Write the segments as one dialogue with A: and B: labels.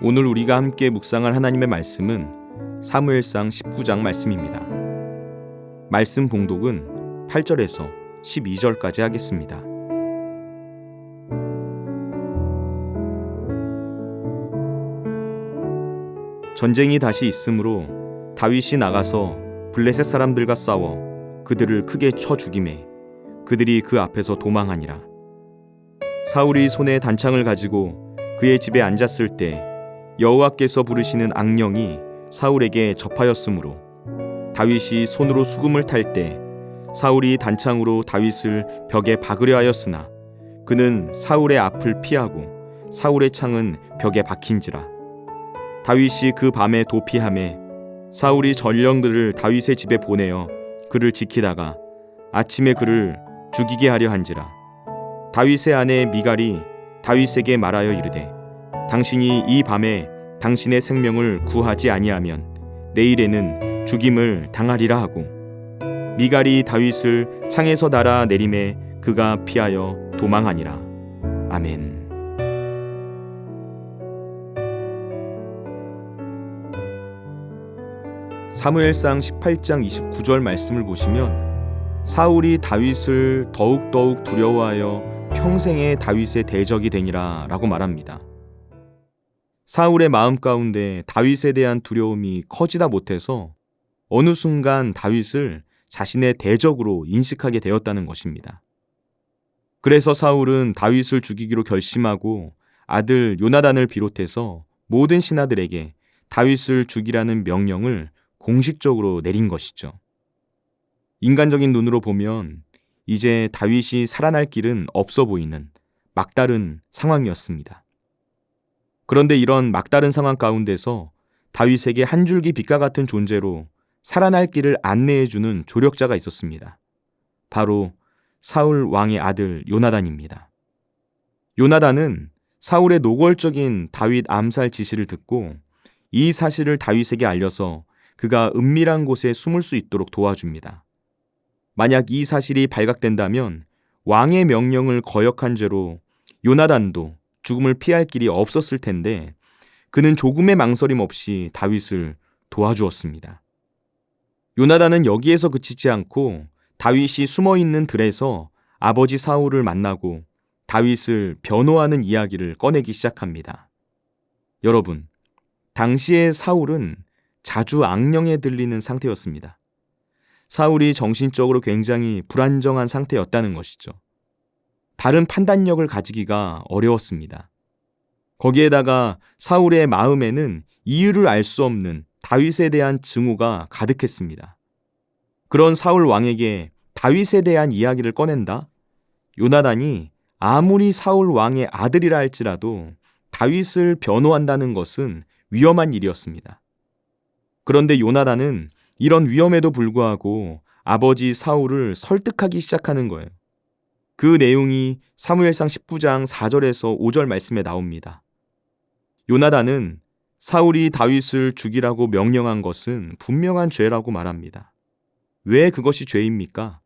A: 오늘 우리가 함께 묵상할 하나님의 말씀은 사무엘상 19장 말씀입니다. 말씀 봉독은 8절에서 12절까지 하겠습니다. 전쟁이 다시 있으므로 다윗이 나가서 블레셋 사람들과 싸워 그들을 크게 쳐 죽이매 그들이 그 앞에서 도망하니라. 사울이 손에 단창을 가지고 그의 집에 앉았을 때 여호와께서 부르시는 악령이 사울에게 접하였으므로 다윗이 손으로 수금을 탈 때 사울이 단창으로 다윗을 벽에 박으려 하였으나 그는 사울의 앞을 피하고 사울의 창은 벽에 박힌지라. 다윗이 그 밤에 도피하매 사울이 전령들을 다윗의 집에 보내어 그를 지키다가 아침에 그를 죽이게 하려 한지라. 다윗의 아내 미갈이 다윗에게 말하여 이르되 당신이 이 밤에 당신의 생명을 구하지 아니하면 내일에는 죽임을 당하리라 하고 미갈이 다윗을 창에서 날아 내림에 그가 피하여 도망하니라. 아멘. 사무엘상 18장 29절 말씀을 보시면 사울이 다윗을 더욱더욱 두려워하여 평생에 다윗의 대적이 되니라 라고 말합니다. 사울의 마음 가운데 다윗에 대한 두려움이 커지다 못해서 어느 순간 다윗을 자신의 대적으로 인식하게 되었다는 것입니다. 그래서 사울은 다윗을 죽이기로 결심하고 아들 요나단을 비롯해서 모든 신하들에게 다윗을 죽이라는 명령을 공식적으로 내린 것이죠. 인간적인 눈으로 보면 이제 다윗이 살아날 길은 없어 보이는 막다른 상황이었습니다. 그런데 이런 막다른 상황 가운데서 다윗에게 한 줄기 빛과 같은 존재로 살아날 길을 안내해주는 조력자가 있었습니다. 바로 사울 왕의 아들 요나단입니다. 요나단은 사울의 노골적인 다윗 암살 지시를 듣고 이 사실을 다윗에게 알려서 그가 은밀한 곳에 숨을 수 있도록 도와줍니다. 만약 이 사실이 발각된다면 왕의 명령을 거역한 죄로 요나단도 죽음을 피할 길이 없었을 텐데 그는 조금의 망설임 없이 다윗을 도와주었습니다. 요나단은 여기에서 그치지 않고 다윗이 숨어있는 들에서 아버지 사울을 만나고 다윗을 변호하는 이야기를 꺼내기 시작합니다. 여러분, 당시의 사울은 자주 악령에 들리는 상태였습니다. 사울이 정신적으로 굉장히 불안정한 상태였다는 것이죠. 바른 판단력을 가지기가 어려웠습니다. 거기에다가 사울의 마음에는 이유를 알 수 없는 다윗에 대한 증오가 가득했습니다. 그런 사울 왕에게 다윗에 대한 이야기를 꺼낸다? 요나단이 아무리 사울 왕의 아들이라 할지라도 다윗을 변호한다는 것은 위험한 일이었습니다. 그런데 요나단은 이런 위험에도 불구하고 아버지 사울을 설득하기 시작하는 거예요. 그 내용이 사무엘상 19장 4절에서 5절 말씀에 나옵니다. 요나단은 사울이 다윗을 죽이라고 명령한 것은 분명한 죄라고 말합니다. 왜 그것이 죄입니까?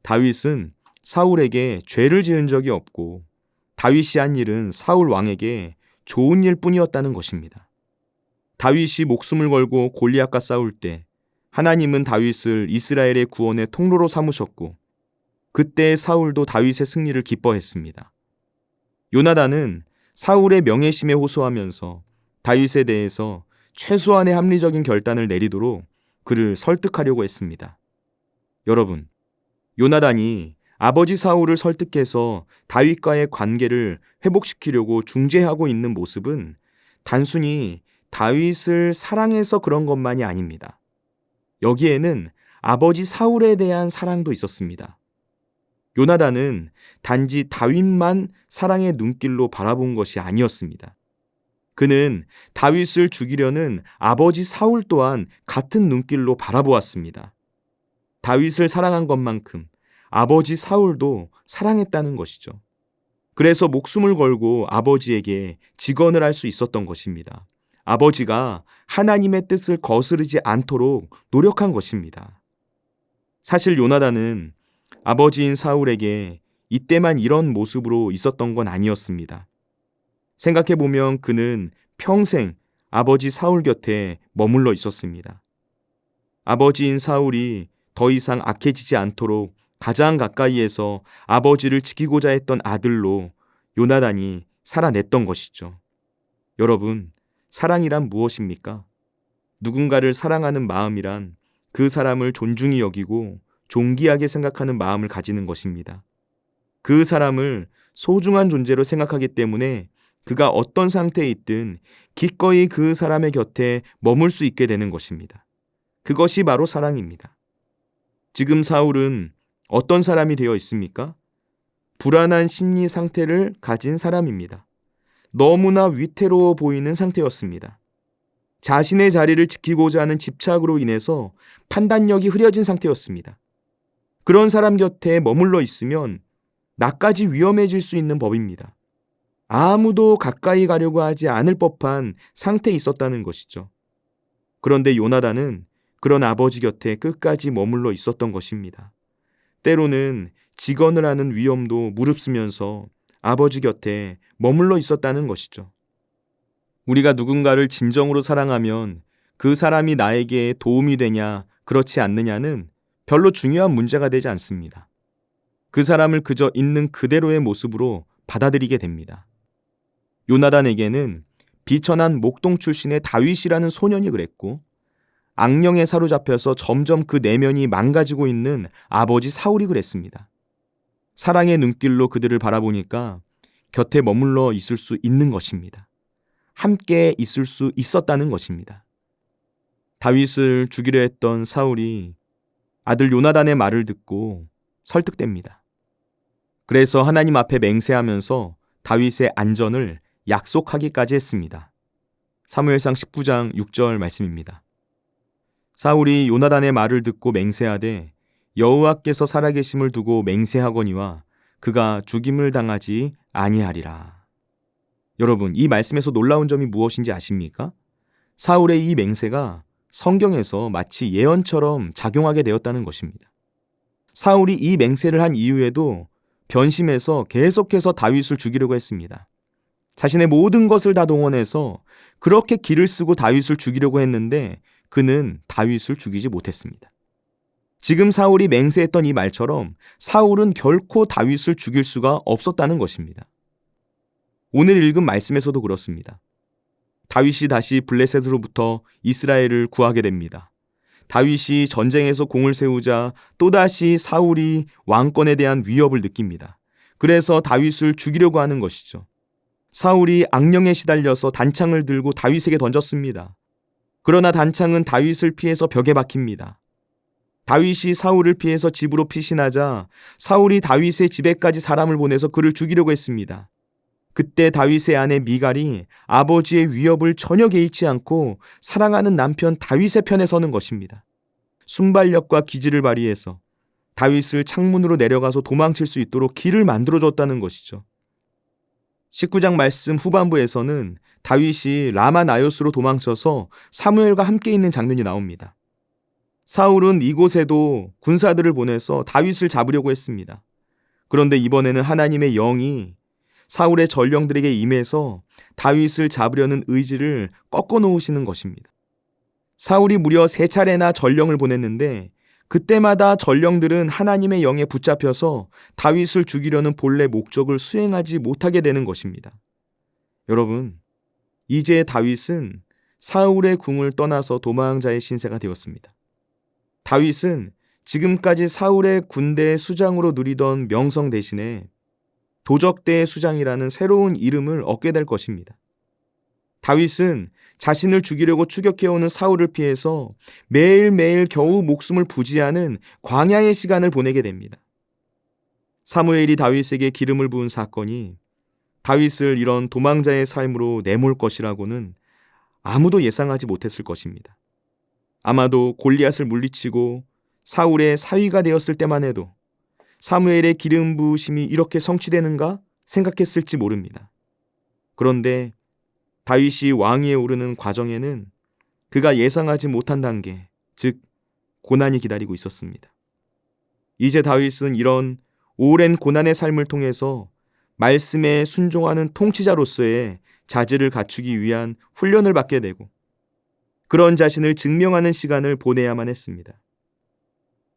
A: 다윗은 사울에게 죄를 지은 적이 없고 다윗이 한 일은 사울 왕에게 좋은 일 뿐이었다는 것입니다. 다윗이 목숨을 걸고 골리앗과 싸울 때 하나님은 다윗을 이스라엘의 구원의 통로로 삼으셨고 그때 사울도 다윗의 승리를 기뻐했습니다. 요나단은 사울의 명예심에 호소하면서 다윗에 대해서 최소한의 합리적인 결단을 내리도록 그를 설득하려고 했습니다. 여러분, 요나단이 아버지 사울을 설득해서 다윗과의 관계를 회복시키려고 중재하고 있는 모습은 단순히 다윗을 사랑해서 그런 것만이 아닙니다. 여기에는 아버지 사울에 대한 사랑도 있었습니다. 요나단은 단지 다윗만 사랑의 눈길로 바라본 것이 아니었습니다. 그는 다윗을 죽이려는 아버지 사울 또한 같은 눈길로 바라보았습니다. 다윗을 사랑한 것만큼 아버지 사울도 사랑했다는 것이죠. 그래서 목숨을 걸고 아버지에게 직언을 할 수 있었던 것입니다. 아버지가 하나님의 뜻을 거스르지 않도록 노력한 것입니다. 사실 요나단은 아버지인 사울에게 이때만 이런 모습으로 있었던 건 아니었습니다. 생각해보면 그는 평생 아버지 사울 곁에 머물러 있었습니다. 아버지인 사울이 더 이상 악해지지 않도록 가장 가까이에서 아버지를 지키고자 했던 아들로 요나단이 살아냈던 것이죠. 여러분, 사랑이란 무엇입니까? 누군가를 사랑하는 마음이란 그 사람을 존중히 여기고 존귀하게 생각하는 마음을 가지는 것입니다. 그 사람을 소중한 존재로 생각하기 때문에 그가 어떤 상태에 있든 기꺼이 그 사람의 곁에 머물 수 있게 되는 것입니다. 그것이 바로 사랑입니다. 지금 사울은 어떤 사람이 되어 있습니까? 불안한 심리 상태를 가진 사람입니다. 너무나 위태로워 보이는 상태였습니다. 자신의 자리를 지키고자 하는 집착으로 인해서 판단력이 흐려진 상태였습니다. 그런 사람 곁에 머물러 있으면 나까지 위험해질 수 있는 법입니다. 아무도 가까이 가려고 하지 않을 법한 상태에 있었다는 것이죠. 그런데 요나단은 그런 아버지 곁에 끝까지 머물러 있었던 것입니다. 때로는 직언을 하는 위험도 무릅쓰면서 아버지 곁에 머물러 있었다는 것이죠. 우리가 누군가를 진정으로 사랑하면 그 사람이 나에게 도움이 되냐, 그렇지 않느냐는 별로 중요한 문제가 되지 않습니다. 그 사람을 그저 있는 그대로의 모습으로 받아들이게 됩니다. 요나단에게는 비천한 목동 출신의 다윗이라는 소년이 그랬고, 악령에 사로잡혀서 점점 그 내면이 망가지고 있는 아버지 사울이 그랬습니다. 사랑의 눈길로 그들을 바라보니까 곁에 머물러 있을 수 있는 것입니다. 함께 있을 수 있었다는 것입니다. 다윗을 죽이려 했던 사울이 아들 요나단의 말을 듣고 설득됩니다. 그래서 하나님 앞에 맹세하면서 다윗의 안전을 약속하기까지 했습니다. 사무엘상 19장 6절 말씀입니다. 사울이 요나단의 말을 듣고 맹세하되 여호와께서 살아계심을 두고 맹세하거니와 그가 죽임을 당하지 아니하리라. 여러분, 이 말씀에서 놀라운 점이 무엇인지 아십니까? 사울의 이 맹세가 성경에서 마치 예언처럼 작용하게 되었다는 것입니다. 사울이 이 맹세를 한 이후에도 변심해서 계속해서 다윗을 죽이려고 했습니다. 자신의 모든 것을 다 동원해서 그렇게 길을 쓰고 다윗을 죽이려고 했는데 그는 다윗을 죽이지 못했습니다. 지금 사울이 맹세했던 이 말처럼 사울은 결코 다윗을 죽일 수가 없었다는 것입니다. 오늘 읽은 말씀에서도 그렇습니다. 다윗이 다시 블레셋으로부터 이스라엘을 구하게 됩니다. 다윗이 전쟁에서 공을 세우자 또다시 사울이 왕권에 대한 위협을 느낍니다. 그래서 다윗을 죽이려고 하는 것이죠. 사울이 악령에 시달려서 단창을 들고 다윗에게 던졌습니다. 그러나 단창은 다윗을 피해서 벽에 박힙니다. 다윗이 사울을 피해서 집으로 피신하자 사울이 다윗의 집에까지 사람을 보내서 그를 죽이려고 했습니다. 그때 다윗의 아내 미갈이 아버지의 위협을 전혀 개의치 않고 사랑하는 남편 다윗의 편에 서는 것입니다. 순발력과 기지를 발휘해서 다윗을 창문으로 내려가서 도망칠 수 있도록 길을 만들어줬다는 것이죠. 19장 말씀 후반부에서는 다윗이 라마 나요스로 도망쳐서 사무엘과 함께 있는 장면이 나옵니다. 사울은 이곳에도 군사들을 보내서 다윗을 잡으려고 했습니다. 그런데 이번에는 하나님의 영이 사울의 전령들에게 임해서 다윗을 잡으려는 의지를 꺾어 놓으시는 것입니다. 사울이 무려 3차례나 전령을 보냈는데 그때마다 전령들은 하나님의 영에 붙잡혀서 다윗을 죽이려는 본래 목적을 수행하지 못하게 되는 것입니다. 여러분, 이제 다윗은 사울의 궁을 떠나서 도망자의 신세가 되었습니다. 다윗은 지금까지 사울의 군대 수장으로 누리던 명성 대신에 도적대의 수장이라는 새로운 이름을 얻게 될 것입니다. 다윗은 자신을 죽이려고 추격해오는 사울을 피해서 매일매일 겨우 목숨을 부지하는 광야의 시간을 보내게 됩니다. 사무엘이 다윗에게 기름을 부은 사건이 다윗을 이런 도망자의 삶으로 내몰 것이라고는 아무도 예상하지 못했을 것입니다. 아마도 골리앗을 물리치고 사울의 사위가 되었을 때만 해도 사무엘의 기름 부으심이 이렇게 성취되는가 생각했을지 모릅니다. 그런데 다윗이 왕위에 오르는 과정에는 그가 예상하지 못한 단계, 즉 고난이 기다리고 있었습니다. 이제 다윗은 이런 오랜 고난의 삶을 통해서 말씀에 순종하는 통치자로서의 자질을 갖추기 위한 훈련을 받게 되고 그런 자신을 증명하는 시간을 보내야만 했습니다.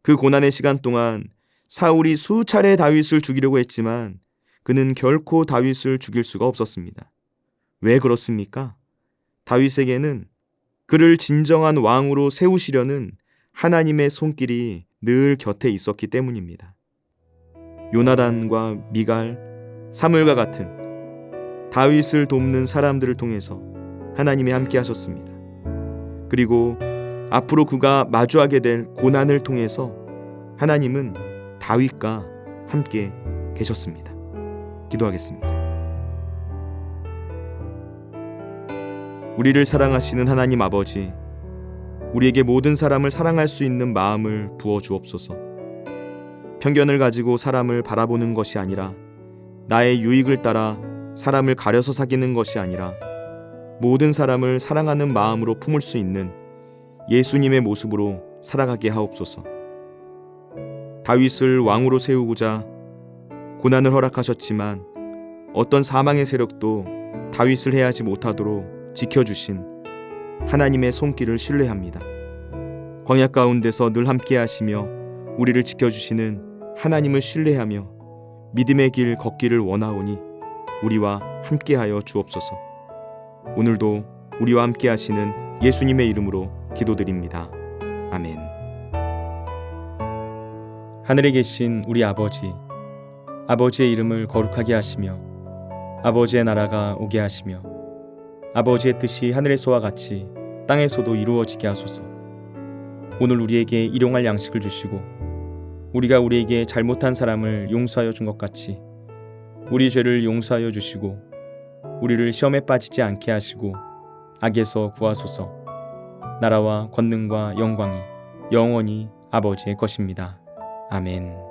A: 그 고난의 시간 동안 사울이 수차례 다윗을 죽이려고 했지만 그는 결코 다윗을 죽일 수가 없었습니다. 왜 그렇습니까? 다윗에게는 그를 진정한 왕으로 세우시려는 하나님의 손길이 늘 곁에 있었기 때문입니다. 요나단과 미갈, 사무엘과 같은 다윗을 돕는 사람들을 통해서 하나님이 함께 하셨습니다. 그리고 앞으로 그가 마주하게 될 고난을 통해서 하나님은 다윗과 함께 계셨습니다. 기도하겠습니다. 우리를 사랑하시는 하나님 아버지, 우리에게 모든 사람을 사랑할 수 있는 마음을 부어 주옵소서. 편견을 가지고 사람을 바라보는 것이 아니라 나의 유익을 따라 사람을 가려서 사귀는 것이 아니라 모든 사람을 사랑하는 마음으로 품을 수 있는 예수님의 모습으로 살아가게 하옵소서. 다윗을 왕으로 세우고자 고난을 허락하셨지만 어떤 사망의 세력도 다윗을 해하지 못하도록 지켜주신 하나님의 손길을 신뢰합니다. 광야 가운데서 늘 함께 하시며 우리를 지켜주시는 하나님을 신뢰하며 믿음의 길 걷기를 원하오니 우리와 함께하여 주옵소서. 오늘도 우리와 함께 하시는 예수님의 이름으로 기도드립니다. 아멘. 하늘에 계신 우리 아버지, 아버지의 이름을 거룩하게 하시며 아버지의 나라가 오게 하시며 아버지의 뜻이 하늘에서와 같이 땅에서도 이루어지게 하소서. 오늘 우리에게 일용할 양식을 주시고 우리가 우리에게 잘못한 사람을 용서하여 준 것 같이 우리 죄를 용서하여 주시고 우리를 시험에 빠지지 않게 하시고 악에서 구하소서. 나라와 권능과 영광이 영원히 아버지의 것입니다. 아멘.